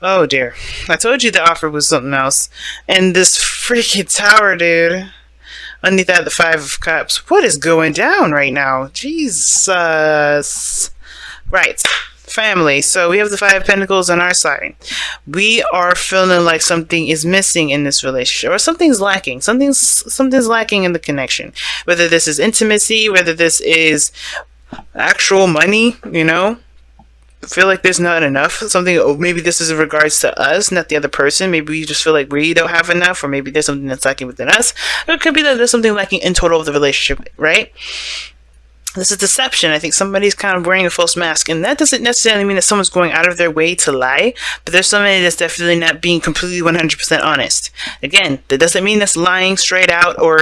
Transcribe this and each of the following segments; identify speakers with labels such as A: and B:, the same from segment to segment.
A: Oh dear. I told you the offer was something else. And this freaking tower, dude. Underneath that, the Five of Cups. What is going down right now? Jesus. Right. Family. So we have the Five of Pentacles on our side. We are feeling like something is missing in this relationship, or something's lacking. Something's lacking in the connection. Whether this is intimacy, whether this is actual money, I feel like there's not enough. Something, maybe this is in regards to us, not the other person. Maybe we just feel like we don't have enough, or maybe there's something that's lacking within us. Or it could be that there's something lacking in total of the relationship, right? This is deception. I think somebody's kind of wearing a false mask, and that doesn't necessarily mean that someone's going out of their way to lie, but there's somebody that's definitely not being completely 100% honest. Again, that doesn't mean that's lying straight out, or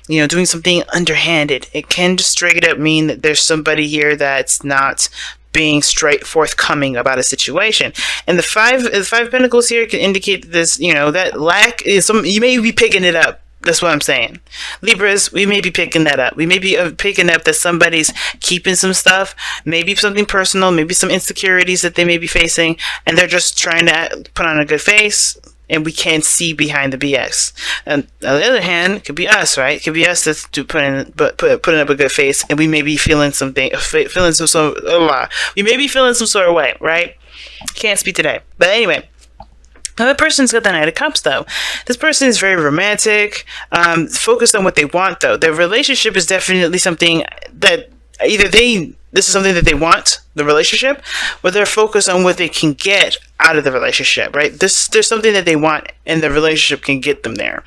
A: doing something underhanded. It can just straight up mean that there's somebody here that's not being straight forthcoming about a situation. And the five pentacles here can indicate this, that lack is you may be picking it up. That's what I'm saying. Libras, we may be picking that up. We may be picking up that somebody's keeping some stuff, maybe something personal, maybe some insecurities that they may be facing, and they're just trying to put on a good face, and we can't see behind the BS. And on the other hand, it could be us, right? It could be us that's putting up a good face, and we may be feeling something, we may be feeling some sort of way, right? Can't speak today. But anyway, another person's got the Knight of Cups, though. This person is very romantic, focused on what they want, though. Their relationship is definitely something that this is something that they want, the relationship, or they're focused on what they can get out of the relationship, right? There's something that they want, and the relationship can get them there.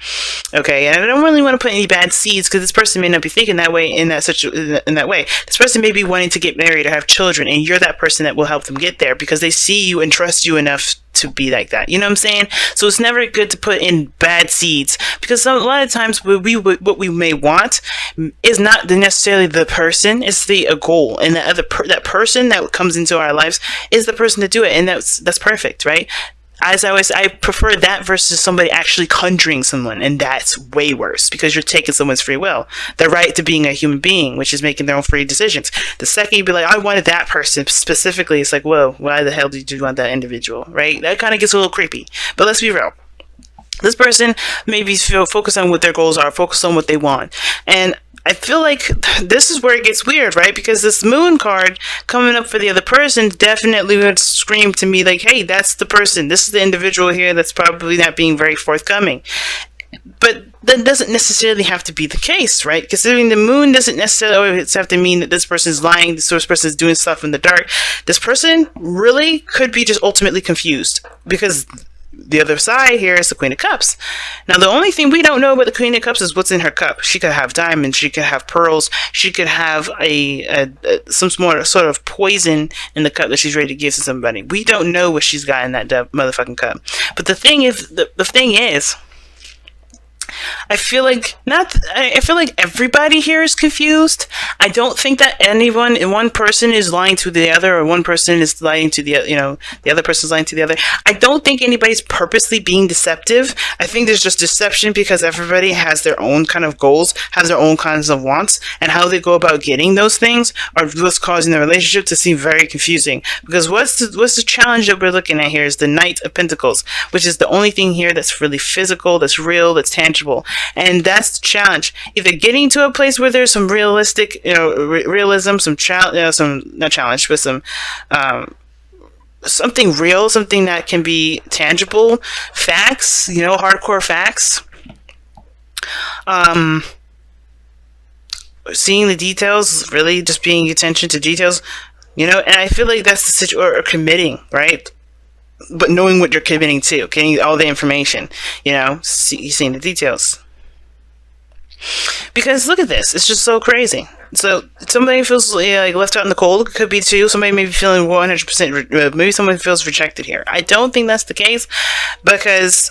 A: Okay, and I don't really want to put any bad seeds, because this person may not be thinking that way in that way. This person may be wanting to get married or have children, and you're that person that will help them get there, because they see you and trust you enough to be like that. You know what I'm saying? So it's never good to put in bad seeds, because a lot of times what we may want is not necessarily the person, it's the goal, and that person that comes into our lives is the person to do it, and that's perfect, right? As I prefer that versus somebody actually conjuring someone, and that's way worse, because you're taking someone's free will, their right to being a human being, which is making their own free decisions. The second you be like, I wanted that person specifically, it's like, whoa, why the hell did you want that individual, right? That kind of gets a little creepy. But let's be real. This person maybe focused on what their goals are, focused on what they want, and I feel like this is where it gets weird, right? Because this Moon card coming up for the other person definitely would scream to me like, hey, that's the person. This is the individual here that's probably not being very forthcoming. But that doesn't necessarily have to be the case, right? Considering the Moon doesn't necessarily always have to mean that this person is lying, this person is doing stuff in the dark. This person really could be just ultimately confused, because the other side here is the Queen of Cups. Now, the only thing we don't know about the Queen of Cups is what's in her cup. She could have diamonds, she could have pearls, she could have some sort of poison in the cup that she's ready to give to somebody. We don't know what she's got in that motherfucking cup. But the thing is, I feel like everybody here is confused. I don't think that one person is lying to the other, or one person is lying to the other person's lying to the other. I don't think anybody's purposely being deceptive. I think there's just deception because everybody has their own kind of goals, has their own kinds of wants, and how they go about getting those things are what's causing the relationship to seem very confusing. Because what's the challenge that we're looking at here is the Knight of Pentacles, which is the only thing here that's really physical, that's real, that's tangible. And that's the challenge. Either getting to a place where there's some realistic, realism, some not challenge, but some something real, something that can be tangible, facts, hardcore facts. Seeing the details, really just paying attention to details, and I feel like that's the situation, or committing, right? But knowing what you're committing to, getting all the information, seeing the details. Because look at this, it's just so crazy. So somebody feels like left out in the cold. It could be too. Somebody may be feeling 100%. Maybe someone feels rejected here. I don't think that's the case, because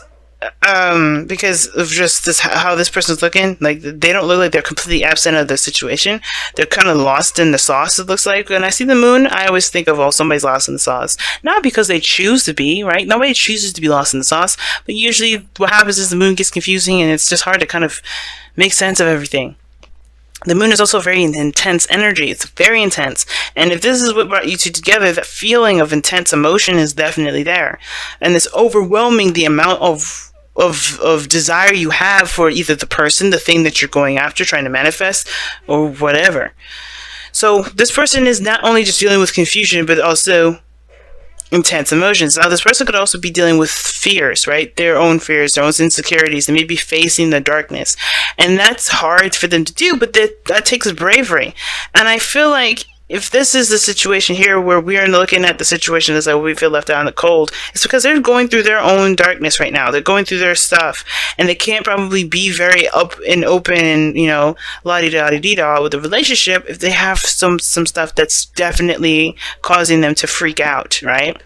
A: of just how this person's looking. Like, they don't look like they're completely absent of the situation. They're kind of lost in the sauce, it looks like. When I see the Moon, I always think of, somebody's lost in the sauce. Not because they choose to be, right? Nobody chooses to be lost in the sauce. But usually what happens is the Moon gets confusing, and it's just hard to kind of make sense of everything. The moon is also very intense energy. It's very intense. And if this is what brought you two together, that feeling of intense emotion is definitely there. And it's overwhelming the amount of desire you have for either the person, the thing that you're going after, trying to manifest, or whatever. So this person is not only just dealing with confusion, but also intense emotions. Now, this person could also be dealing with fears, right? Their own fears, their own insecurities. They may be facing the darkness. And that's hard for them to do, but that takes bravery. And I feel like if this is the situation here where we are looking at the situation as like we feel left out in the cold, it's because they're going through their own darkness right now. They're going through their stuff, and they can't probably be very up and open and, you know, la-di-da-di-da with the relationship if they have some stuff that's definitely causing them to freak out, right?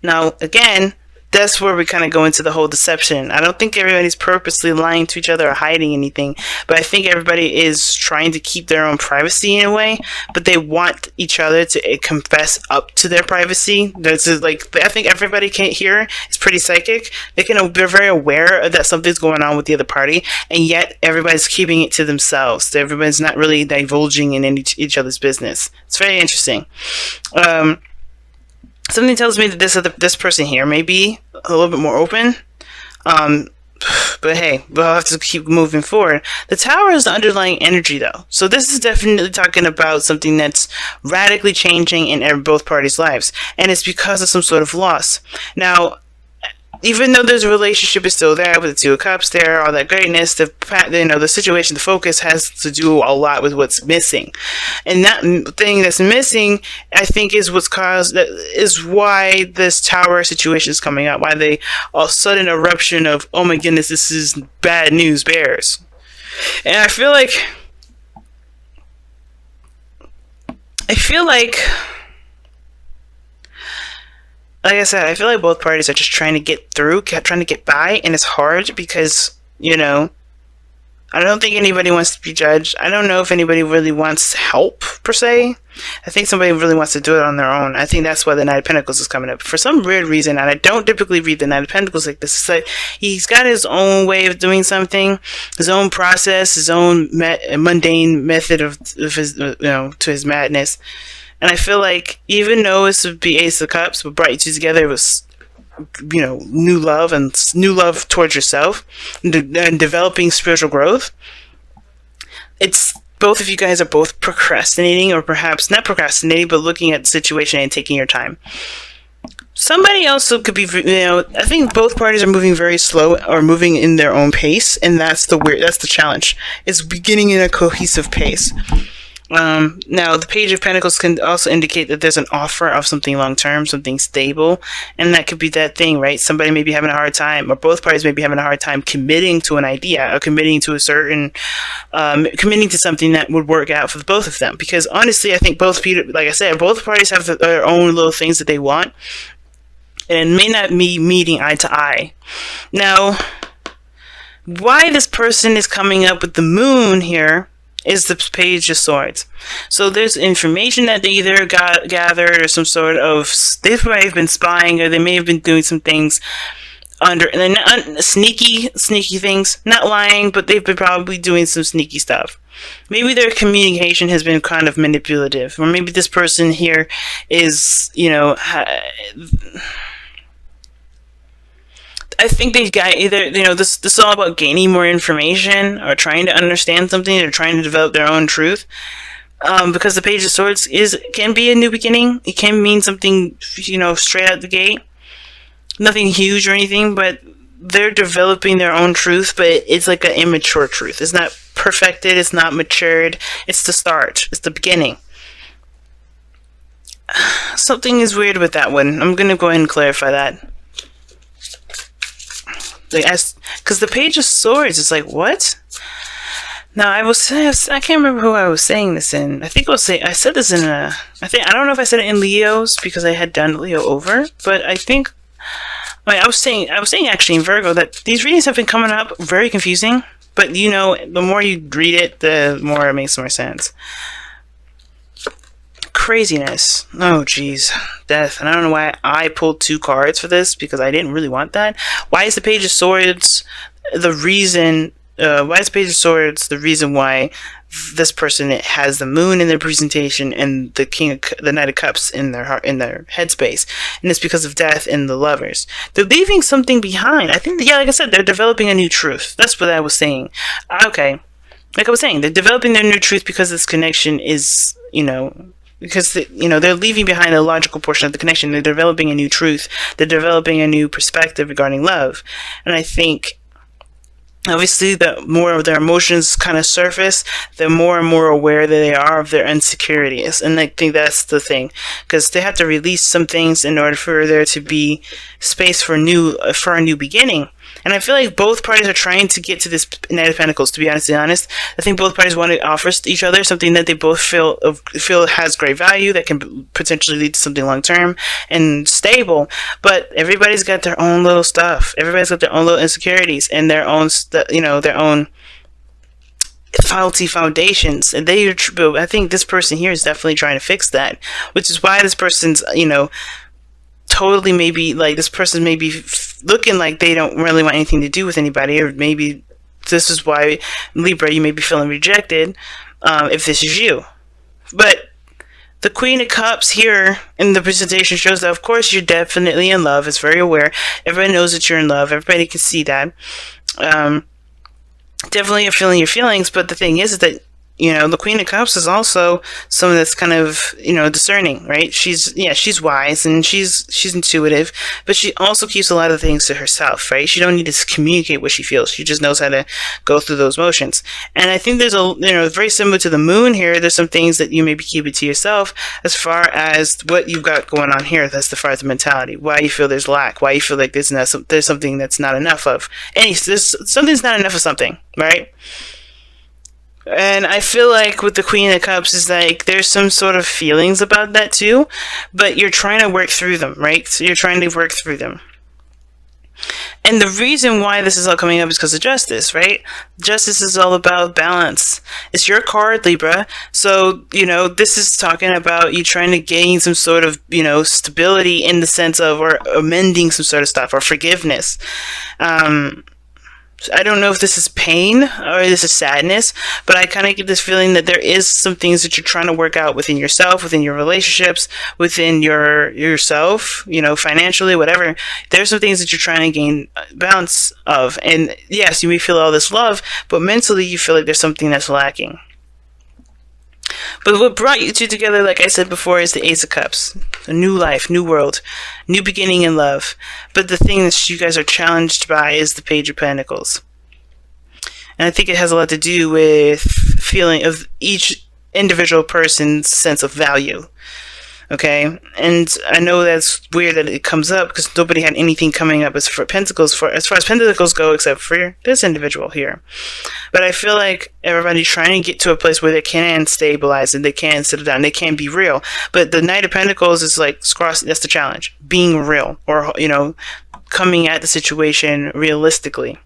A: Now, again, that's where we kind of go into the whole deception. I don't think everybody's purposely lying to each other or hiding anything, but I think everybody is trying to keep their own privacy in a way, but they want each other to confess up to their privacy. That's like, I think everybody here is pretty psychic. They're very aware that something's going on with the other party, and yet everybody's keeping it to themselves. Everybody's not really divulging in each other's business. It's very interesting. Something tells me that this person here may be a little bit more open. But hey, we'll have to keep moving forward. The Tower is the underlying energy, though. So this is definitely talking about something that's radically changing in both parties' lives. And it's because of some sort of loss. Now, even though there's a relationship is still there with the Two of Cups there, all that greatness, the situation, the focus has to do a lot with what's missing. And that thing that's missing, I think, is why this Tower situation is coming up, why they all sudden eruption of, oh my goodness, this is bad news bears. And I feel like I said, I feel like both parties are just trying to get through, trying to get by, and it's hard because, you know, I don't think anybody wants to be judged. I don't know if anybody really wants help, per se. I think somebody really wants to do it on their own. I think that's why the Knight of Pentacles is coming up. For some weird reason, and I don't typically read the Knight of Pentacles like this, it's like he's got his own way of doing something, his own process, his own mundane method of his, to his madness. And I feel like even though it's the Ace of Cups, what brought you two together, it was, you know, new love towards yourself, and developing spiritual growth. It's both of you guys are both procrastinating, or perhaps not procrastinating, but looking at the situation and taking your time. Somebody else could be, you know, I think both parties are moving very slow or moving in their own pace, and that's the challenge. It's beginning in a cohesive pace. Now, the Page of Pentacles can also indicate that there's an offer of something long-term, something stable, and that could be that thing, right? Somebody may be having a hard time, or both parties may be having a hard time committing to an idea, or committing to committing to something that would work out for both of them. Because honestly, I think like I said, both parties have their own little things that they want, and it may not be meeting eye to eye. Now, why this person is coming up with the moon here is the Page of Swords. So there's information that they either gathered, or some sort of, they may have been spying, or they may have been doing some things and they're not sneaky things, not lying, but they've been probably doing some sneaky stuff. Maybe their communication has been kind of manipulative, or maybe this person here is, you know, I think they've got either, you know, this is all about gaining more information, or trying to understand something, or trying to develop their own truth. Because the Page of Swords can be a new beginning. It can mean something, you know, straight out the gate. Nothing huge or anything, but they're developing their own truth, but it's like an immature truth. It's not perfected, it's not matured. It's the start. It's the beginning. Something is weird with that one. I'm going to go ahead and clarify that. Because the Page of Swords is like, what? Now, I can't remember who I was saying this in. I said this in I don't know if I said it in Leo's, because I had done Leo over, but I think, I was saying actually in Virgo that these readings have been coming up very confusing, but you know, the more you read it, the more it makes more sense. Craziness. Oh, geez. Death. And I don't know why I pulled 2 cards for this, because I didn't really want that. Why is the Page of Swords the reason... why is the Page of Swords the reason why this person has the moon in their presentation and the Knight of Cups in their heart, in their headspace, and it's because of death and the lovers. They're leaving something behind. I think, yeah, like I said, they're developing a new truth. That's what I was saying. Okay, like I was saying, they're developing their new truth because this connection is, because they're leaving behind a logical portion of the connection. They're developing a new truth. They're developing a new perspective regarding love, and I think, obviously, the more of their emotions kind of surface, the more and more aware that they are of their insecurities. And I think that's the thing, because they have to release some things in order for there to be space for a new beginning. And I feel like both parties are trying to get to this Knight of Pentacles, to be honest. I think both parties want to offer each other something that they both feel has great value, that can potentially lead to something long-term and stable. But everybody's got their own little stuff. Everybody's got their own little insecurities and their own, their own faulty foundations. And I think this person here is definitely trying to fix that, which is why this person's, totally maybe, like, this person may be looking like they don't really want anything to do with anybody, or maybe this is why, Libra, you may be feeling rejected, if this is you. But the Queen of Cups here in the presentation shows that, of course, you're definitely in love. It's very aware. Everybody knows that you're in love. Everybody can see that. Definitely you're feeling your feelings, but the thing is that, the Queen of Cups is also someone that's kind of, discerning, right? She's wise and she's intuitive, but she also keeps a lot of things to herself, right? She don't need to communicate what she feels. She just knows how to go through those motions. And I think there's very similar to the moon here. There's some things that you maybe keep it to yourself as far as what you've got going on here. That's as far as the mentality. Why you feel there's lack. Why you feel like there's something that's not enough of. Something's not enough of something, right? And I feel like with the Queen of Cups is like there's some sort of feelings about that too, but you're trying to work through them, right? So you're trying to work through them. And the reason why this is all coming up is because of justice, right? Justice is all about balance. It's your card, Libra. So, this is talking about you trying to gain some sort of, stability in the sense of, or amending some sort of stuff, or forgiveness. I don't know if this is pain or this is sadness, but I kind of get this feeling that there is some things that you're trying to work out within yourself, within your relationships, within yourself, financially, whatever. There's some things that you're trying to gain balance of. And yes, you may feel all this love, but mentally you feel like there's something that's lacking. But what brought you two together, like I said before, is the Ace of Cups. A new life, new world, new beginning in love. But the thing that you guys are challenged by is the Page of Pentacles. And I think it has a lot to do with feeling of each individual person's sense of value. Okay? And I know that's weird that it comes up because nobody had anything coming up as far as Pentacles go except for this individual here. But I feel like everybody's trying to get to a place where they can stabilize and they can settle down. They can be real. But the Knight of Pentacles is like, that's the challenge. Being real, or, coming at the situation realistically.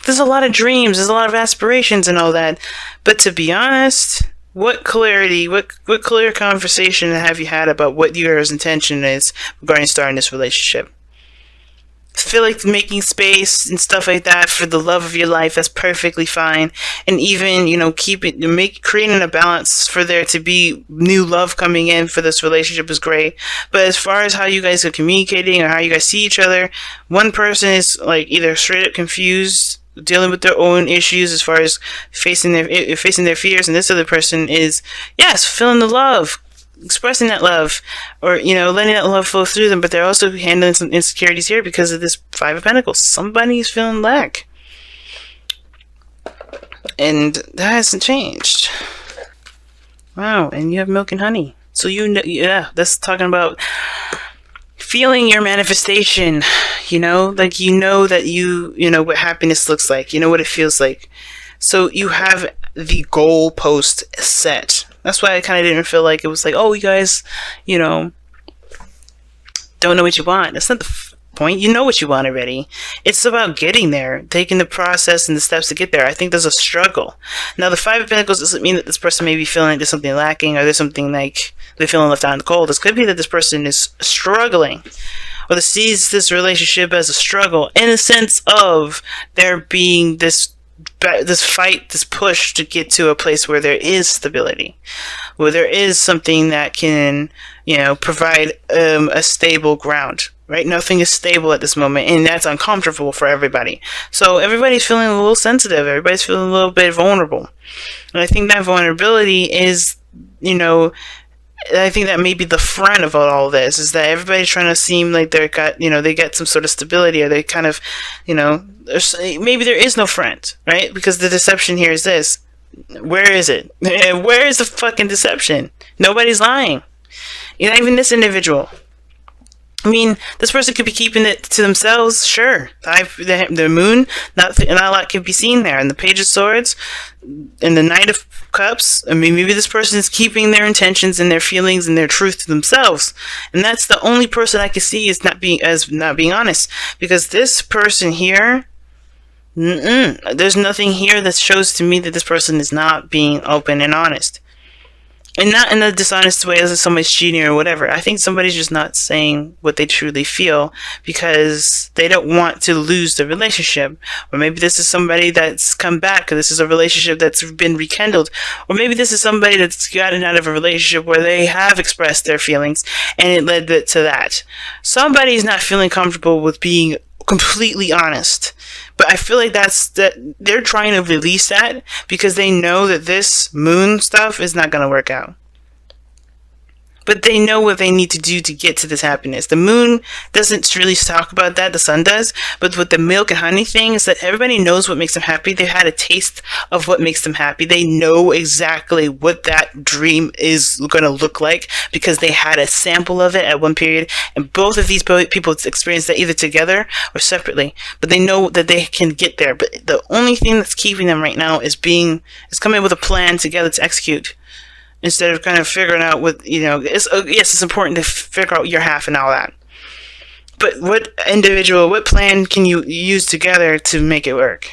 A: There's a lot of dreams. There's a lot of aspirations and all that. But to be honest, what clear conversation have you had about what your intention is regarding starting this relationship? I feel like making space and stuff like that for the love of your life, that's perfectly fine. And even, creating a balance for there to be new love coming in for this relationship is great. But as far as how you guys are communicating or how you guys see each other, one person is like either straight up confused, dealing with their own issues as far as facing their fears, and this other person is, yes, feeling the love, expressing that love, or letting that love flow through them, but they're also handling some insecurities here because of this Five of Pentacles. Somebody's feeling lack, and that hasn't changed. Wow. And you have Milk and Honey, so that's talking about feeling your manifestation, like that you know what happiness looks like, what it feels like. So you have the goal post set. That's why I kind of didn't feel like it was like, oh, you guys, don't know what you want. That's not the point. You know what you want already. It's about getting there, taking the process and the steps to get there. I think there's a struggle. Now, the Five of Pentacles doesn't mean that this person may be feeling like there's something lacking, or there's something like they're feeling left out in the cold. This could be that this person is struggling, or sees this relationship as a struggle in a sense of there being this fight, this push to get to a place where there is stability, where there is something that can, provide a stable ground. Right? Nothing is stable at this moment, and that's uncomfortable for everybody. So everybody's feeling a little sensitive. Everybody's feeling a little bit vulnerable. And I think that vulnerability is, I think that may be the front of all this, is that everybody's trying to seem like they get some sort of stability, or they kind of, maybe there is no front, right? Because the deception here is this. Where is it? Where is the fucking deception? Nobody's lying. Not even this individual. I mean, this person could be keeping it to themselves, sure. The moon, not a lot could be seen there. And the Page of Swords, and the Knight of Cups, I mean, maybe this person is keeping their intentions and their feelings and their truth to themselves. And that's the only person I can see as not being honest. Because this person here, there's nothing here that shows to me that this person is not being open and honest. And not in a dishonest way as if somebody's cheating or whatever. I think somebody's just not saying what they truly feel because they don't want to lose the relationship. Or maybe this is somebody that's come back, or this is a relationship that's been rekindled. Or maybe this is somebody that's gotten out of a relationship where they have expressed their feelings and it led to that. Somebody's not feeling comfortable with being completely honest. But I feel like that they're trying to release that because they know that this moon stuff is not going to work out. But they know what they need to do to get to this happiness. The moon doesn't really talk about that. The sun does. But with the milk and honey thing is that everybody knows what makes them happy. They've had a taste of what makes them happy. They know exactly what that dream is going to look like because they had a sample of it at one period. And both of these people experienced that either together or separately. But they know that they can get there. But the only thing that's keeping them right now is coming with a plan together to execute. Instead of kind of figuring out what, yes, it's important to figure out your half and all that. But what plan can you use together to make it work?